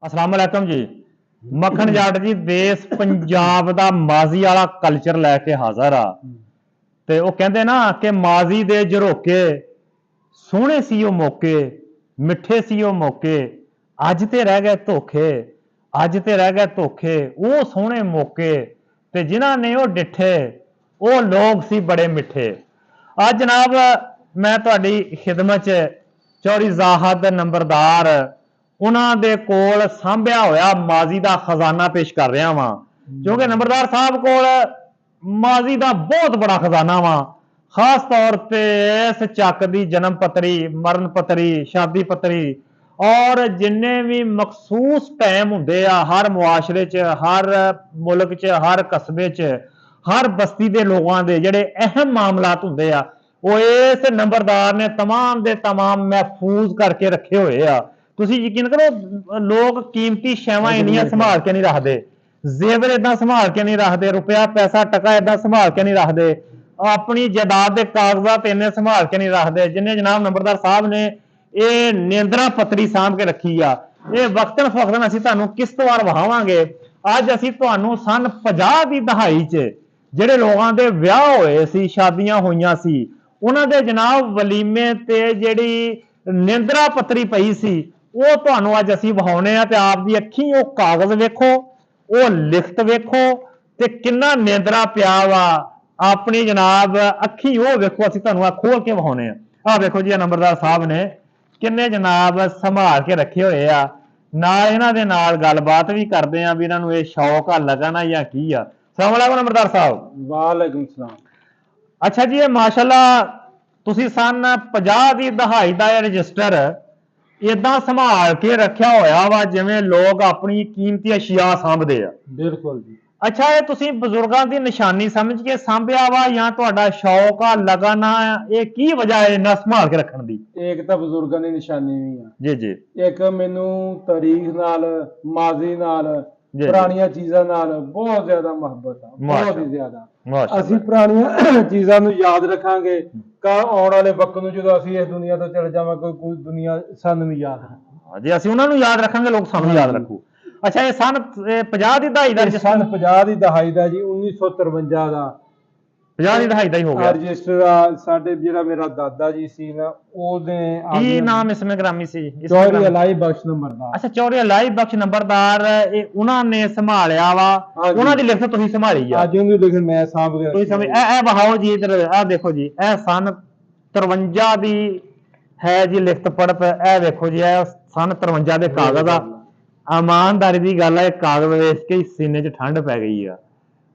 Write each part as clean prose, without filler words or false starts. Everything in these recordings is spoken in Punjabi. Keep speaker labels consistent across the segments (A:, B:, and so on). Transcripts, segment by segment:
A: अस्सलाम वालेकुम जी। मक्खन जट जी देश पंजाब दा माजी वाला कल्चर लैके हाजिर आ ते वो कहंदे ना कि माजी दे झरोके सोहणे सी ओ मौके मिठे सी ओ मौके अज ते रह गए धोखे अज ते रह गए धोखे वो सोहणे मौके ते जिन्हां ने ओ डिठे वो लोग सी बड़े मिठे। आज जनाब मैं तुहाडी खिदमत च चौरी जाहद नंबरदार ਉਹਨਾਂ ਦੇ ਕੋਲ ਸਾਂਭਿਆ ਹੋਇਆ ਮਾਜ਼ੀ ਦਾ ਖਜ਼ਾਨਾ ਪੇਸ਼ ਕਰ ਰਿਹਾ ਵਾਂ ਕਿਉਂਕਿ ਨੰਬਰਦਾਰ ਸਾਹਿਬ ਕੋਲ ਮਾਜ਼ੀ ਦਾ ਬਹੁਤ ਬੜਾ ਖਜ਼ਾਨਾ ਵਾਂ। ਖਾਸ ਤੌਰ ਤੇ ਇਸ ਚੱਕ ਦੀ ਜਨਮ ਪੱਤਰੀ ਮਰਨ ਪੱਤਰੀ ਸ਼ਾਦੀ ਪੱਤਰੀ ਔਰ ਜਿੰਨੇ ਵੀ ਮਖਸੂਸ ਟਾਈਮ ਹੁੰਦੇ ਆ ਹਰ ਮੁਆਸ਼ਰੇ 'ਚ ਹਰ ਮੁਲਕ 'ਚ ਹਰ ਕਸਬੇ 'ਚ ਹਰ ਬਸਤੀ ਦੇ ਲੋਕਾਂ ਦੇ ਜਿਹੜੇ ਅਹਿਮ ਮਾਮਲਾਤ ਹੁੰਦੇ ਆ ਉਹ ਇਸ ਨੰਬਰਦਾਰ ਨੇ तमाम ਦੇ तमाम महफूज करके रखे हुए आ। ਤੁਸੀਂ ਯਕੀਨ ਕਰੋ ਲੋਕ ਕੀਮਤੀ ਸ਼ੈਵਾਂ ਇੰਨੀਆਂ ਸੰਭਾਲ ਕੇ ਨਹੀਂ ਰੱਖਦੇ, ਜ਼ੇਵਰ ਇਦਾਂ ਸੰਭਾਲ ਕੇ ਨਹੀਂ ਰੱਖਦੇ, ਰੁਪਇਆ ਪੈਸਾ ਟਕਾ ਇਦਾਂ ਸੰਭਾਲ ਕੇ ਨਹੀਂ ਰੱਖਦੇ, ਆਪਣੀ ਜਾਇਦਾਦ ਦੇ ਕਾਗਜ਼ਾਤ ਇੰਨੇ ਸੰਭਾਲ ਕੇ ਨਹੀਂ ਰੱਖਦੇ ਜਿੰਨੇ ਜਨਾਬ ਨੰਬਰਦਾਰ ਸਾਹਿਬ ਨੇ ਇਹ ਨੇਂਦਰਾ ਪੱਤਰੀ ਸਾਂਭ ਕੇ ਰੱਖੀ ਆ। ਇਹ ਵਕਤਨ ਫਵਕਤਨ ਅਸੀਂ ਤੁਹਾਨੂੰ ਕਿਸ਼ਤਵਾਰ ਵਹਾਵਾਂਗੇ। ਅੱਜ ਅਸੀਂ ਤੁਹਾਨੂੰ ਸਨ 50 ਦੀ ਦਹਾਈ 'ਚ ਜਿਹੜੇ ਲੋਕਾਂ ਦੇ ਵਿਆਹ ਹੋਏ ਸੀ ਸ਼ਾਦੀਆਂ ਹੋਈਆਂ ਸੀ ਉਹਨਾਂ ਦੇ ਜਨਾਬ ਵਲੀਮੇ ਤੇ ਜਿਹੜੀ ਨੇਂਦਰਾ ਪੱਤਰੀ ਪਈ ਸੀ ਉਹ ਤੁਹਾਨੂੰ ਅੱਜ ਅਸੀਂ ਵਿਖਾਉਣੇ ਆ ਤੇ ਆਪ ਦੀ ਅੱਖੀਂ ਉਹ ਕਾਗਜ਼ ਵੇਖੋ ਉਹ ਲਿਖਤ ਵੇਖੋ ਤੇ ਕਿੰਨਾ ਨੇਂਦਰਾ ਪਿਆ ਵਾ ਆਪਣੀ ਜਨਾਬ ਅੱਖੀਂ ਉਹ ਵੇਖੋ ਅਸੀਂ ਤੁਹਾਨੂੰ ਆ ਖੋਲ ਕੇ ਵਿਖਾਉਣੇ ਆ ਵੇਖੋ ਜੀ ਨੰਬਰਦਾਰ ਸਾਹਿਬ ਨੇ ਕਿੰਨੇ ਜਨਾਬ ਸੰਭਾਲ ਕੇ ਰੱਖੇ ਹੋਏ ਆ। ਨਾਲ ਇਹਨਾਂ ਦੇ ਨਾਲ ਗੱਲਬਾਤ ਵੀ ਕਰਦੇ ਆ ਵੀ ਇਹਨਾਂ ਨੂੰ ਇਹ ਸ਼ੌਕ ਆ ਲਗਨ ਆ ਜਾਂ ਕੀ ਆ। अस्सलाम वालेकुम नंबरदार साहब।
B: वालेकुम सलाम।
A: अच्छा जी ये माशाल्लाह ਤੁਸੀਂ ਸਨ 50 ਦੀ ਦਹਾਈ ਦਾ ਇਹ ਰਜਿਸਟਰ ਇਦਾਂ ਸੰਭਾਲ ਕੇ ਰੱਖਿਆ ਹੋਇਆ ਵਾ ਜਿਵੇਂ ਲੋਕ ਆਪਣੀ ਕੀਮਤੀ ਅਸ਼ੀਆ ਸਾਂਭਦੇ ਆ।
B: ਬਿਲਕੁਲ ਜੀ।
A: ਅੱਛਾ ਇਹ ਤੁਸੀਂ ਬਜ਼ੁਰਗਾਂ ਦੀ ਨਿਸ਼ਾਨੀ ਸਮਝ ਕੇ ਸਾਂਭਿਆ ਵਾ ਜਾਂ ਤੁਹਾਡਾ ਸ਼ੌਕ ਆ ਲਗਨ ਆ ਇਹ ਕੀ ਵਜ੍ਹਾ ਹੈ ਇਹਨਾਂ ਸੰਭਾਲ ਕੇ ਰੱਖਣ ਦੀ?
B: ਇੱਕ ਤਾਂ ਬਜ਼ੁਰਗਾਂ ਦੀ ਨਿਸ਼ਾਨੀ ਵੀ ਆ
A: ਜੀ ਜੀ।
B: ਇੱਕ ਮੈਨੂੰ ਤਾਰੀਖ ਨਾਲ ਮਾਜ਼ੀ ਨਾਲ ਪੁਰਾਣੀਆਂ ਚੀਜ਼ਾਂ ਨਾਲ ਬਹੁਤ ਜ਼ਿਆਦਾ ਮੁਹੱਬਤ ਆ, ਬਹੁਤ ਹੀ ਜ਼ਿਆਦਾ। ਅਸੀਂ ਪੁਰਾਣੀਆਂ ਚੀਜ਼ਾਂ ਨੂੰ ਯਾਦ ਰੱਖਾਂਗੇ ਆਉਣ ਵਾਲੇ ਵਕਤ ਨੂੰ ਜਦੋਂ ਅਸੀਂ ਇਸ ਦੁਨੀਆ ਤੋਂ ਚਲੇ ਜਾਵਾਂਗੇ ਕੋਈ ਦੁਨੀਆ ਸਾਨੂੰ ਵੀ ਯਾਦ ਰੱਖੂ।
A: ਜੇ ਅਸੀਂ ਉਹਨਾਂ ਨੂੰ ਯਾਦ ਰੱਖਾਂਗੇ ਲੋਕ ਸਾਨੂੰ ਯਾਦ ਰੱਖੂ। ਅੱਛਾ ਇਹ ਸਨ 50 ਦੀ ਦਹਾਈ ਦਾ
B: ਸਨ 50 ਦੀ ਦਹਾਈ ਦਾ ਜੀ 1953 ਦਾ
A: 50 ਦੀ ਦਹਾਈ ਦਾ ਹੀ ਹੋ ਗਿਆ
B: ਰਜਿਸਟਰ ਸਾਡੇ ਜਿਹੜਾ ਮੇਰਾ ਦਾਦਾ ਜੀ ਸੀ ਨਾ ਉਹਦੇ
A: ਕੀ ਨਾਮ ਇਸਮੇ ਗ੍ਰਾਮੀ ਸੀ?
B: ਚੌਧਰੀ ਅਲਾਈ ਬਖਸ਼ ਨੰਬਰਦਾਰ।
A: ਅੱਛਾ ਚੌਧਰੀ ਅਲਾਈ ਬਖਸ਼ ਨੰਬਰਦਾਰ ਇਹ ਉਹਨਾਂ ਨੇ ਸੰਭਾਲਿਆ ਵਾ ਉਹਨਾਂ ਦੀ ਲਿਖਤ ਤੁਸੀਂ ਸੰਭਾਲੀ ਆ?
B: ਅੱਜ ਉਹਦੀ ਲਿਖਤ ਮੈਂ ਸਾਂਭ ਕੇ
A: ਤੁਸੀਂ ਸਮਝ ਇਹ ਵਹਾਓ ਜੀ ਇਧਰ ਆ ਦੇਖੋ ਜੀ ਇਹ ਸਨ 53 ਦੀ ਹੈ ਜੀ ਲਿਖਤ ਪੜਤ ਇਹ ਵੇਖੋ ਜੀ ਇਹ ਸਨ 53 ਦੇ ਕਾਗਜ਼ ਆ। ਇਮਾਨਦਾਰੀ ਦੀ ਗੱਲ ਹੈ ਕਾਗਜ਼ ਵੇਖ ਕੇ ਸੀਨੇ 'ਚ ਠੰਡ ਪੈ ਗਈ ਆ।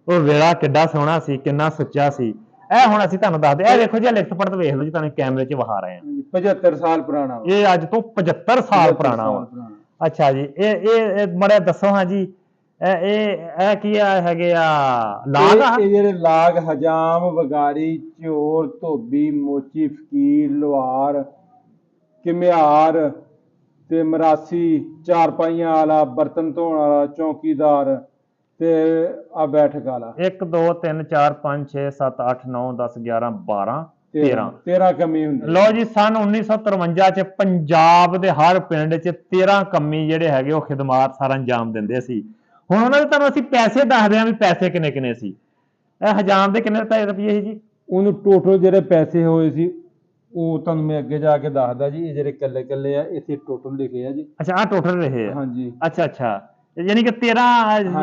A: ਉਹ ਵੇਲਾ ਕਿੱਡਾ ਸੋਹਣਾ ਸੀ ਕਿੰਨਾ ਸੁੱਚਾ ਸੀ। ਇਹ ਹੁਣ ਅਸੀਂ ਤੁਹਾਨੂੰ ਦੱਸਦੇ ਇਹ ਵੇਖੋ ਜੀ ਲਿਖਤ ਪੜਤ ਵੇਖ ਲਓ ਜੀ ਤੁਹਾਨੂੰ ਕੈਮਰੇ 'ਚ ਵਿਖਾ ਰਹੇ ਆ
B: 75 ਸਾਲ ਪੁਰਾਣਾ
A: ਇਹ ਅੱਜ ਤੋਂ 75 ਸਾਲ ਪੁਰਾਣਾ ਵਾ। ਅੱਛਾ ਜੀ ਇਹ ਮੜਾ ਦੱਸੋ ਹਾਂ ਜੀ ਇਹ ਕੀ ਹੈਗੇ ਆ ਲਾਗ ਆ?
B: ਇਹ ਜਿਹੜੇ ਲਾਗ ਹਜਾਮ ਵਗਾਰੀ ਝੋਰ ਧੋਬੀ ਮੋਚੀ ਫਕੀਰ ਲੁਹਾਰ ਘਿਮਿਆਰ ਤੇ ਮਰਾਸੀ ਚਾਰਪਾਈਆਂ ਵਾਲਾ ਬਰਤਨ ਧੋਣ ਵਾਲਾ ਚੌਕੀਦਾਰ ਤੇ ਆ ਬੈਠਕ ਵਾਲਾ
A: 1 2 3 4 5 6 7 8 9 10 11 12 13
B: ਕਮੀ ਹੁੰਦੀ।
A: ਲਓ ਜੀ ਸਨ 1953 ਚ ਪੰਜਾਬ ਦੇ ਹਰ ਪਿੰਡ ਚ 13 ਕਮੀ ਜਿਹੜੇ ਹੈਗੇ ਉਹ ਖਿਦਮਾਤ ਸਾਰਾ ਅੰਜਾਮ ਦਿੰਦੇ ਸੀ। ਹੁਣ ਉਹਨਾਂ ਦੇ ਤੁਹਾਨੂੰ ਅਸੀਂ ਪੈਸੇ ਦੱਸਦੇ ਆਂ ਵੀ ਪੈਸੇ ਕਿੰਨੇ ਕਿੰਨੇ ਸੀ। ਇਹ ਹਜਾਮ ਦੇ ਕਿੰਨੇ ਰੁਪਏ ਸੀ ਜੀ?
B: ਉਹਨੂੰ ਟੋਟਲ ਜਿਹੜੇ ਪੈਸੇ ਹੋਏ ਸੀ ਉਹ ਤੁਹਾਨੂੰ ਮੈਂ ਅੱਗੇ ਜਾ ਕੇ ਦੱਸਦਾ ਜੀ। ਇਹ ਜਿਹੜੇ ਕੱਲੇ ਕੱਲੇ ਆ ਇੱਥੇ ਟੋਟਲ ਲਿਖੇ ਆ ਜੀ।
A: ਅੱਛਾ ਆ ਟੋਟਲ ਰਹੇ ਆ?
B: ਹਾਂਜੀ।
A: ਅੱਛਾ ਅੱਛਾ ਯਾਨੀ ਕਿ 13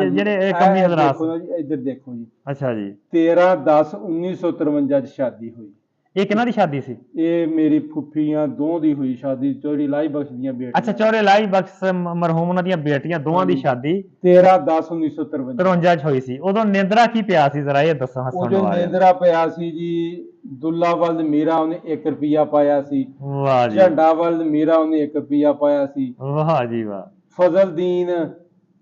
A: ਜਿਹੜੇ ਕਮੀ ਹਜ਼ਰਾਤ
B: ਇੱਧਰ ਦੇਖੋ ਜੀ।
A: ਅੱਛਾ ਜੀ
B: 13/10/1953 ਚ ਸ਼ਾਦੀ ਹੋਈ।
A: ਇਹ ਕਿਹਨਾਂ ਦੀ ਸ਼ਾਦੀ ਸੀ?
B: ਇਹ ਮੇਰੀ ਫੁੱਫੀਆਂ ਦੋ ਦੀ ਹੋਈ ਸ਼ਾਦੀ ਚੌਧਰੀ ਲਾਈ ਬਖਸ਼ ਦੀਆਂ ਬੇਟੀਆਂ।
A: ਅੱਛਾ ਚੌਧਰੀ ਲਾਈ ਬਖਸ਼ ਮਰਹੂਮ ਉਹਨਾਂ ਦੀਆਂ ਬੇਟੀਆਂ ਦੋਵਾਂ ਦੀ ਸ਼ਾਦੀ
B: 13/10/1953
A: ਚ ਹੋਈ ਸੀ। ਉਦੋਂ ਨੇਂਦਰਾ ਕੀ ਪਿਆ ਸੀ ਜ਼ਰਾ ਇਹ ਦੱਸੋ ਹੱਸਣ
B: ਵਾਲੇ। ਉਦੋਂ ਨੇਂਦਰਾ ਪਿਆ ਸੀ ਜੀ ਦੁੱਲਾਵਲਦ ਮੀਰਾ ਉਹਨੇ 1 ਰੁਪਿਆ ਪਾਇਆ ਸੀ।
A: ਵਾਹ ਜੀ।
B: ਝੰਡਾਵਲਦ ਮੀਰਾ ਉਹਨੇ 1 ਰੁਪਿਆ ਪਾਇਆ ਸੀ।
A: ਵਾਹ ਜੀ ਵਾਹ।
B: ਫਜ਼ਲਦੀਨ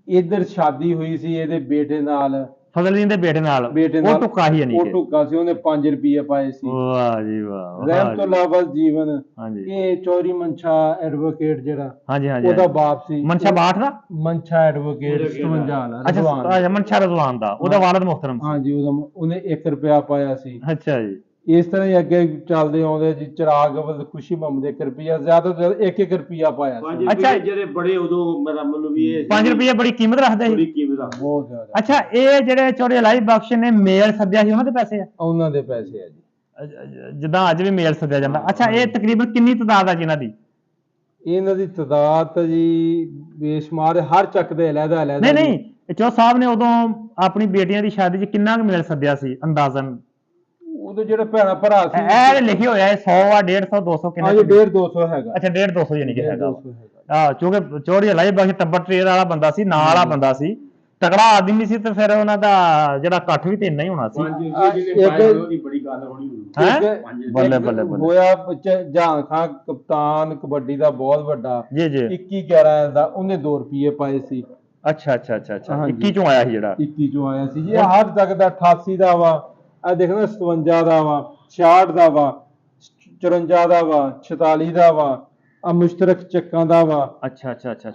B: ਇੱਧਰ ਸ਼ਾਦੀ ਹੋਈ ਸੀ ਇਹਦੇ ਬੇਟੇ ਨਾਲ
A: ਫਜ਼ਲਦੀਨ ਦੇ ਬੇਟੇ ਨਾਲ ਉਹ ਟੁੱਕਾ ਹੀ ਨਹੀਂ
B: ਉਹ ਟੁੱਕਾ ਸੀ ਉਹਨੇ 5 ਰੁਪਏ ਪਾਏ ਸੀ।
A: ਵਾਹ ਜੀ ਵਾਹ।
B: ਰਹਿਮਤੁल्लाह ਵਲ ਜੀਵਨ
A: ਹਾਂਜੀ
B: ਇਹ ਚੌਧਰੀ ਮਨਸ਼ਾ ਐਡਵੋਕੇਟ ਜਿਹੜਾ
A: ਹਾਂਜੀ ਹਾਂਜੀ
B: ਉਹਦਾ ਬਾਪ ਸੀ।
A: ਮਨਸ਼ਾ ਬਾਠ ਦਾ
B: ਮਨਸ਼ਾ ਐਡਵੋਕੇਟ 57 ਵਾਲਾ।
A: ਅੱਛਾ ਮਨਸ਼ਾ ਰਜ਼ਵਾਨ ਦਾ ਉਹਦਾ ਵਾਲਦ ਮੁਹਤਰਮ ਸੀ।
B: ਹਾਂਜੀ ਉਹਨੇ 1 ਰੁਪਿਆ ਪਾਇਆ ਸੀ।
A: ਅੱਛਾ ਜੀ
B: ਇਸ ਤਰ੍ਹਾਂ ਹੀ ਅੱਗੇ ਚੱਲਦੇ ਆਉਂਦੇ ਜੀ। ਚਿਰਾਗ ਖੁਸ਼ੀ ਮੁਹੰਮਦ 1 ਰੁਪਿਆ, ਜ਼ਿਆਦਾ ਤੋਂ ਜ਼ਿਆਦਾ 1 ਰੁਪਿਆ ਪਾਇਆ ਸੀ।
A: ਅੱਛਾ,
C: ਜਿਹੜੇ ਬੜੇ ਉਦੋਂ ਮੇਰਾ ਮਤਲਬ ਵੀ ਇਹ
A: 5 ਰੁਪਏ ਬੜੀ ਕੀਮਤ ਰੱਖਦੇ
C: ਬੜੀ
A: ਸੀ।
C: ਕੀਮਤ ਆ।
B: ਬਹੁਤ ਜ਼ਿਆਦਾ।
A: ਅੱਛਾ, ਇਹ ਜਿਹੜੇ ਚੌਧਰੀ ਇਲਾਹੀ ਬਖਸ਼ ਨੇ ਮੇਲ ਸੱਦਿਆ ਸੀ, ਉਹਨਾਂ ਦੇ ਪੈਸੇ ਆ?
B: ਉਹਨਾਂ ਦੇ ਪੈਸੇ ਆ ਜੀ।
A: ਜਿੱਦਾਂ ਅੱਜ ਵੀ ਮੇਲ ਸੱਦਿਆ ਜਾਂਦਾ। ਅੱਛਾ, ਇਹ ਤਕਰੀਬਨ ਕਿੰਨੀ ਤਾਦਾਦ ਆ ਜੀ ਇਹਨਾਂ ਦੀ?
B: ਇਹਨਾਂ ਦੀ ਤਾਦਾਦ ਤਾਂ ਜੀ ਬੇਸ਼ੁਮਾਰ, ਹਰ ਚੱਕ ਦੇ ਅਲੱਗਾ ਅਲੱਗਾ।
A: ਨਹੀਂ, ਚੌ ਸਾਹਿਬ ਨੇ ਉਦੋਂ ਆਪਣੀ ਬੇਟੀਆਂ ਦੀ ਸ਼ਾਦੀ 'ਚ ਕਿੰਨਾ ਕੁ ਮੇਲ ਸੱਦਿਆ ਸੀ ਅੰਦਾਜ਼ਨ?
B: ਉਦੋਂ ਜਿਹੜੇ ਭੈਣਾ ਭਰਾ ਸੀ
A: ਇਹ ਲਿਖੇ ਹੋਇਆ ਹੈ 100 ਆ, 150, 200 ਕਿੰਨਾ?
B: 1.5 200 ਹੈਗਾ।
A: ਅੱਛਾ, 1.5 200 ਯਾਨੀ ਕਿ ਹੈਗਾ।
B: 200 ਹੈਗਾ।
A: ਕਿਉਂਕਿ ਚੌਧਰੀ ਇਲਾਹੀ ਬਖਸ਼ ਟੱਬਰ ਟ੍ਰੇਡ ਵਾਲਾ ਬੰਦਾ ਸੀ, ਨਾਲ ਵਾਲਾ ਬੰਦਾ ਸੀ, ਤਕੜਾ ਆਦਮੀ ਸੀ, ਤੇ ਫਿਰ ਉਹਨਾਂ ਦਾ ਜਿਹੜਾ ਇਕੱਠ ਵੀ ਤੇ ਇੰਨਾ ਹੀ ਹੋਣਾ ਸੀ।
C: ਬੜੀ ਗੱਲ ਹੋਣੀ
A: ਹੈ ਬੱਲੇ ਬੱਲੇ ਬੱਲੇ।
B: ਹੋਇਆ ਜਹਾਨ ਖਾਨ ਕਪਤਾਨ ਕਬੱਡੀ ਦਾ ਬਹੁਤ ਵੱਡਾ
A: ਜੀ ਜੀ
B: 21-11 ਦਾ, ਉਹਨੇ 2 ਰੁਪਏ ਪਾਏ ਸੀ।
A: ਅੱਛਾ ਅੱਛਾ ਅੱਛਾ ਅੱਛਾ, 21 ਚੋਂ ਆਇਆ ਸੀ ਜਿਹੜਾ?
B: 21 ਚੋਂ ਆਇਆ ਸੀ ਜੀ। ਇਹ ਹਰ ਤੱਕ ਦਾ 88 ਦਾ ਵਾ, ਆ ਦੇਖਣਾ 57 ਦਾ ਵਾ, 66 ਦਾ ਵਾ, 54 ਦਾ ਵਾ, 46 ਦਾ ਵਾ, ਆ ਮੁਸ਼ਤਰਕ ਚੱਕਾਂ ਦਾ ਵਾ।
A: ਅੱਛਾ ਅੱਛਾ ਅੱਛਾ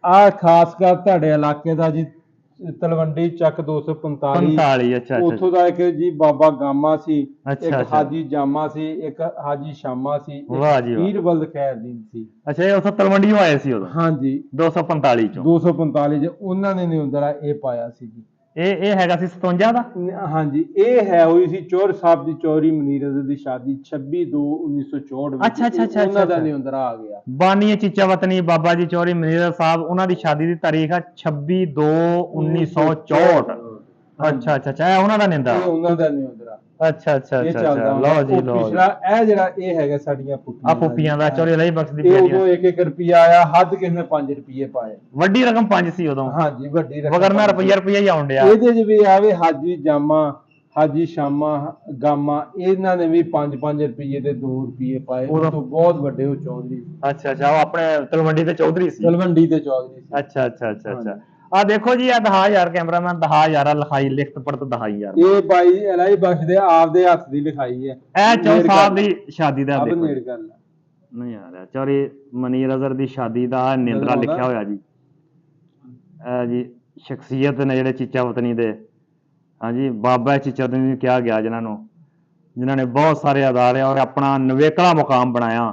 B: ਆ ਖਾਸ ਕਰ ਤੁਹਾਡੇ ਇਲਾਕੇ ਦਾ ਜੀ, ਤਲਵੰਡੀ ਚੱਕ 245।
A: 45। ਅੱਛਾ
B: ਉੱਥੋਂ ਦਾ ਇੱਕ ਜੀ ਬਾਬਾ ਗਾਮਾ ਸੀ,
A: ਅੱਛਾ,
B: ਇੱਕ
A: ਅੱਛਾ।
B: ਹਾਜੀ ਜਾਮਾ ਸੀ, ਇੱਕ ਹਾਜੀ ਸ਼ਾਮਾ ਸੀ,
A: ਵਾਹ ਜੀ ਵਾਹ।
B: ਪੀਰ ਬਲਦ ਖੈਰਦੀਨ ਸੀ।
A: ਅੱਛਾ, ਇਹ ਉੱਥੋਂ ਤਲਵੰਡੀੋਂ ਆਏ ਸੀ ਉਦੋਂ?
B: ਹਾਂਜੀ,
A: 245 ਚੋਂ।
B: 245 ਚ ਉਹਨਾਂ ਨੇ ਨਿਉਂਦਰਾ ਇਹ ਪਾਇਆ ਸੀ ਜੀ।
A: ਇਹ ਹੈਗਾ ਸੀ 57 ਦਾ?
B: ਹਾਂਜੀ, ਇਹ ਹੈ ਹੋਈ ਸੀ ਚੋਰ ਸਾਹਿਬ ਦੀ ਚੋਰੀ ਮਨੀਰ ਅਜ਼ਰ ਦੀ ਸ਼ਾਦੀ 26/2/1964 ਵਿੱਚ।
A: ਅੱਛਾ ਅੱਛਾ ਅੱਛਾ,
B: ਉਹਨਾਂ ਦਾ ਨਿਉਂਦਰਾ ਆ ਗਿਆ।
A: ਬਾਨੀ ਚੀਚਾ ਵਤਨੀ ਬਾਬਾ ਜੀ ਚੌਧਰੀ ਮਨੀਰ ਸਾਹਿਬ, ਉਹਨਾਂ ਦੀ ਸ਼ਾਦੀ ਦੀ ਤਾਰੀਖ ਆ 26/2/1964। ਅੱਛਾ ਅੱਛਾ ਅੱਛਾ, ਇਹ ਉਹਨਾਂ ਦਾ ਨਿੰਦਾ?
B: ਇਹ ਉਹਨਾਂ ਦਾ ਨਿਉਂਦਰਾ।
A: ਅੱਛਾ ਅੱਛਾ
B: ਇਹ
A: ਅੱਛਾ,
B: ਚੱਲਦਾ
A: ਲਓ ਜੀ ਲਓ।
B: ਪਿਛਲਾ ਇਹ ਜਿਹੜਾ ਇਹ ਹੈਗਾ ਸਾਡੀਆਂ
A: ਆ ਪੁੱਪੀਆਂ ਦਾ ਚੌਧਰੀ ਇਲਾਹੀ ਬਖਸ਼ ਦੀ
B: ਇਹ
A: ਬੇਟੀਆਂ।
B: ਉਦੋਂ 1 ਰੁਪਿਆ ਆਇਆ, ਹੱਦ ਕਿਸੇ ਨੇ 5 ਰੁਪਏ ਪਾਏ।
A: ਵੱਡੀ ਰਕਮ 5 ਸੀ ਉਦੋਂ?
B: ਹਾਂਜੀ, ਵੱਡੀ ਰਕਮ।
A: ਵਗਰਨਾ ਰੁਪਈਆ ਹੀ ਆਉਣ ਡਿਆ।
B: ਇਹਦੇ ਚ ਵੀ ਆਵੇ ਹਾਜੀ ਜਾਮਾ, ਹਾਜੀ ਸ਼ਾਮਾ, ਗਾਮਾ, ਇਹਨਾਂ ਨੇ ਵੀ 5-5 ਰੁਪਏ ਤੇ 2 ਰੁਪਏ ਪਾਏ। ਉਹ ਤੋਂ ਬਹੁਤ ਵੱਡੇ ਉਹ ਚੌਧਰੀ।
A: ਅੱਛਾ ਅੱਛਾ, ਉਹ ਆਪਣੇ ਤਲਵੰਡੀ ਦੇ ਚੌਧਰੀ ਸੀ?
B: ਤਲਵੰਡੀ ਦੇ ਚੌਧਰੀ ਸੀ।
A: ਅੱਛਾ ਅੱਛਾ ਅੱਛਾ ਅੱਛਾ। ਆ ਦੇਖੋ ਜੀ, ਆ 10,000 ਕੈਮਰਾਮੈਨ, 10,000 ਲਿਖਾਈ, ਲਿਖਤ ਪੜਤ 10,000।
B: ਇਹ ਬਾਈ ਇਲਾਹੀ ਬਖਸ਼ ਦੇ ਆਪਦੇ ਹੱਥ ਦੀ ਲਿਖਾਈ ਹੈ।
A: ਇਹ ਚੌ ਸਾਹਿਬ ਦੀ ਸ਼ਾਦੀ ਦਾ ਦੇਖੋ
B: ਨੇੜ ਗੱਲ
A: ਨਹੀਂ ਆ ਰਿਹਾ, ਚੌਧਰੀ ਮਨੀਰ ਅਜ਼ਰ ਦੀ ਸ਼ਾਦੀ ਦਾ ਨਿੰਦਰਾ ਲਿਖਿਆ ਹੋਇਆ ਜੀ। ਇਹ ਜੀ ਸ਼ਖਸੀਅਤ ਨੇ ਜਿਹੜੇ ਚੀਚਾ ਵਤਨੀ ਦੇ। ਹਾਂਜੀ, ਬਾਬਾ ਚੀਚਾ ਵਤਨੀ ਨੂੰ ਕਿਹਾ ਗਿਆ, ਜਿਨ੍ਹਾਂ ਨੇ ਬਹੁਤ ਸਾਰੇ ਅਦਾਰੇ ਔਰ ਆਪਣਾ ਨਵੇਕਲਾ ਮੁਕਾਮ ਬਣਾਇਆ।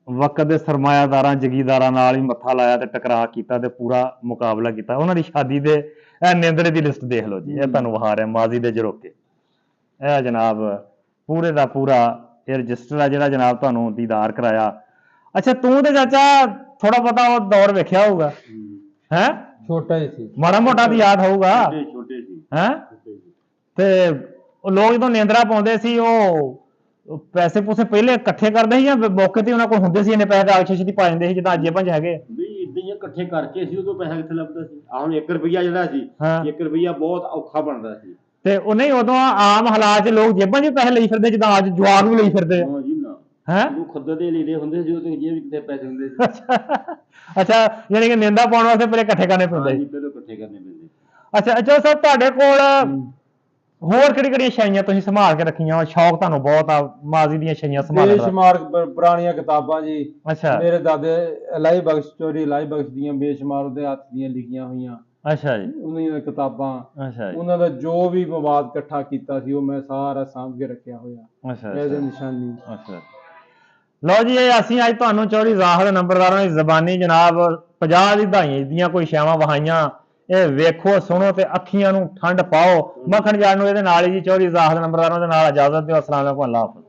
A: ਵਕਤ ਦੇ ਸਰਮਾਇਆਦਾਰਾਂ ਜਗੀਰਦਾਰਾਂ ਨਾਲ ਹੀ ਮੱਥਾ ਲਾਇਆ ਤੇ ਟਕਰਾਅ ਕੀਤਾ ਤੇ ਪੂਰਾ ਮੁਕਾਬਲਾ ਕੀਤਾ। ਉਹਨਾਂ ਦੀ ਸ਼ਾਦੀ ਦੇ ਇਹ ਨਿੰਦਰੇ ਦੀ ਲਿਸਟ ਦੇਖ ਲਓ ਜੀ। ਇਹ ਤੁਹਾਨੂੰ ਵਿਖਾ ਰਿਹਾ ਮਾਜ਼ੀ ਦੇ ਜਰੋਕੇ। ਇਹ ਜਨਾਬ ਪੂਰੇ ਦਾ ਪੂਰਾ ਇਹ ਰਜਿਸਟਰ ਆ ਜਿਹੜਾ ਜਨਾਬ ਤੁਹਾਨੂੰ ਦੀਦਾਰ ਕਰਾਇਆ। ਅੱਛਾ, ਤੂੰ ਤੇ ਚਾਚਾ ਥੋੜਾ ਬਹੁਤਾ ਉਹ ਦੌਰ ਵੇਖਿਆ ਹੋਊਗਾ? ਹੈ
B: ਛੋਟਾ ਹੀ ਸੀ,
A: ਮਾੜਾ ਮੋਟਾ ਤਾਂ ਯਾਦ ਹੋਊਗਾ?
C: ਛੋਟੇ ਸੀ।
A: ਹੈ ਤੇ ਉਹ ਲੋਕ ਜਦੋਂ ਨਿੰਦਰਾ ਪਾਉਂਦੇ ਸੀ, ਉਹ ਪੈਸੇ ਪੂਸੇ ਪਹਿਲੇ ਇਕੱਠੇ ਕਰਦੇ ਸੀ ਜਾਂ ਮੌਕੇ ਤੇ ਉਹਨਾਂ ਕੋਲ ਹੁੰਦੇ ਸੀ ਇੰਨੇ ਪੈਸੇ ਆਗਸ਼ੀ ਛੇਤੀ ਪਾ ਜਾਂਦੇ ਸੀ ਜਿੱਦਾਂ ਅੱਜ ਪੰਜ ਹੈਗੇ?
C: ਵੀ ਇਦਾਂ ਹੀ ਇਕੱਠੇ ਕਰਕੇ ਸੀ, ਉਦੋਂ ਪੈਸਾ ਕਿੱਥੇ ਲੱਭਦਾ ਸੀ? ਹੁਣ 1 ਰੁਪਿਆ ਜਿਹੜਾ ਸੀ, 1 ਰੁਪਿਆ ਬਹੁਤ ਔਖਾ ਬਣਦਾ ਸੀ।
A: ਤੇ ਉਹ ਨਹੀਂ, ਉਦੋਂ ਆਮ ਹਾਲਾਤ 'ਚ ਲੋਕ ਜੇਬਾਂ 'ਚ ਪੈਸੇ ਲਈ ਫਿਰਦੇ ਜਿੱਦਾਂ ਅੱਜ ਜਵਾਕ ਵੀ ਲਈ ਫਿਰਦੇ ਆ।
C: ਜੀ ਨਾ,
A: ਹੈ
C: ਉਹ ਖੁੱਦ ਦੇ ਲੀੜੇ ਹੁੰਦੇ ਸੀ, ਉਹ ਤੇ ਜੇ ਵੀ ਕਿਤੇ ਪੈਸੇ ਹੁੰਦੇ ਸੀ।
A: ਅੱਛਾ, ਯਾਨੀ ਕਿ ਨਿੰਦਾ ਪਾਉਣ ਵਾਸਤੇ ਪਹਿਲੇ ਇਕੱਠੇ ਕਰਨੇ ਪੈਂਦੇ ਸੀ?
C: ਪਹਿਲਾਂ ਇਕੱਠੇ ਕਰਨੇ ਪੈਂਦੇ।
A: ਅੱਛਾ ਅੱਛਾ ਸਰ, ਤੁਹਾਡੇ ਕੋਲ ਹੋਰ ਕਿਹੜੀਆਂ ਸ਼ਾਈਆਂ ਤੁਸੀਂ ਸੰਭਾਲ ਕੇ ਰੱਖੀਆਂ? ਸ਼ੌਕ ਤੁਹਾਨੂੰ ਬਹੁਤ ਆ ਮਾਜ਼ੀ ਦੀਆਂ ਸ਼ਾਈਆਂ ਸੰਭਾਲਣ ਦਾ?
B: ਬੇਸ਼ੁਮਾਰ ਪੁਰਾਣੀਆਂ ਕਿਤਾਬਾਂ ਜੀ।
A: ਅੱਛਾ,
B: ਮੇਰੇ ਦਾਦੇ ਇਲਾਹੀ ਬਖਸ਼ ਚੌਧਰੀ ਇਲਾਹੀ ਬਖਸ਼ ਦੀਆਂ ਬੇਸ਼ੁਮਾਰ ਉਹਦੇ ਹੱਥ ਦੀਆਂ ਲਿਖੀਆਂ ਹੋਈਆਂ
A: ਅੱਛਾ ਜੀ,
B: ਉਹਨਾਂ ਦੀਆਂ ਕਿਤਾਬਾਂ।
A: ਅੱਛਾ ਜੀ,
B: ਉਹਨਾਂ ਦਾ ਜੋ ਵੀ ਮਵਾਦ ਇਕੱਠਾ ਕੀਤਾ ਸੀ ਉਹ ਮੈਂ ਸਾਰਾ ਸਾਂਭ ਕੇ ਰੱਖਿਆ ਹੋਇਆ।
A: ਅੱਛਾ
B: ਇਹਦੇ
A: ਅੱਛਾ
B: ਨਿਸ਼ਾਨੀ।
A: ਅੱਛਾ। ਲਓ ਜੀ, ਇਹ ਅਸੀਂ ਅੱਜ ਤੁਹਾਨੂੰ ਚੌਧਰੀ ਜ਼ਾਹਿਦ ਨੰਬਰਦਾਰਾਂ ਦੀ ਜ਼ਬਾਨੀ ਜਨਾਬ 50 ਦੀ ਦਹਾਈ ਦੀਆਂ ਕੋਈ ਸ਼ੈਵਾਂ ਵਹਾਈਆਂ। ਇਹ ਵੇਖੋ, ਸੁਣੋ ਤੇ ਅੱਖੀਆਂ ਨੂੰ ਠੰਡ ਪਾਓ। ਮੱਖਣ ਜਾਣ ਨੂੰ ਇਹਦੇ ਨਾਲ ਹੀ ਜੀ ਚੌਧਰੀ ਜ਼ਾਹਿਦ ਨੰਬਰਦਾਰਾਂ ਦੇ ਨਾਲ ਇਜਾਜ਼ਤ ਦਿਓ। ਅਸਲਾਮ ਵਾਲੇਕੁਮ, ਅੱਲਾਹ ਹਾਫਿਜ਼।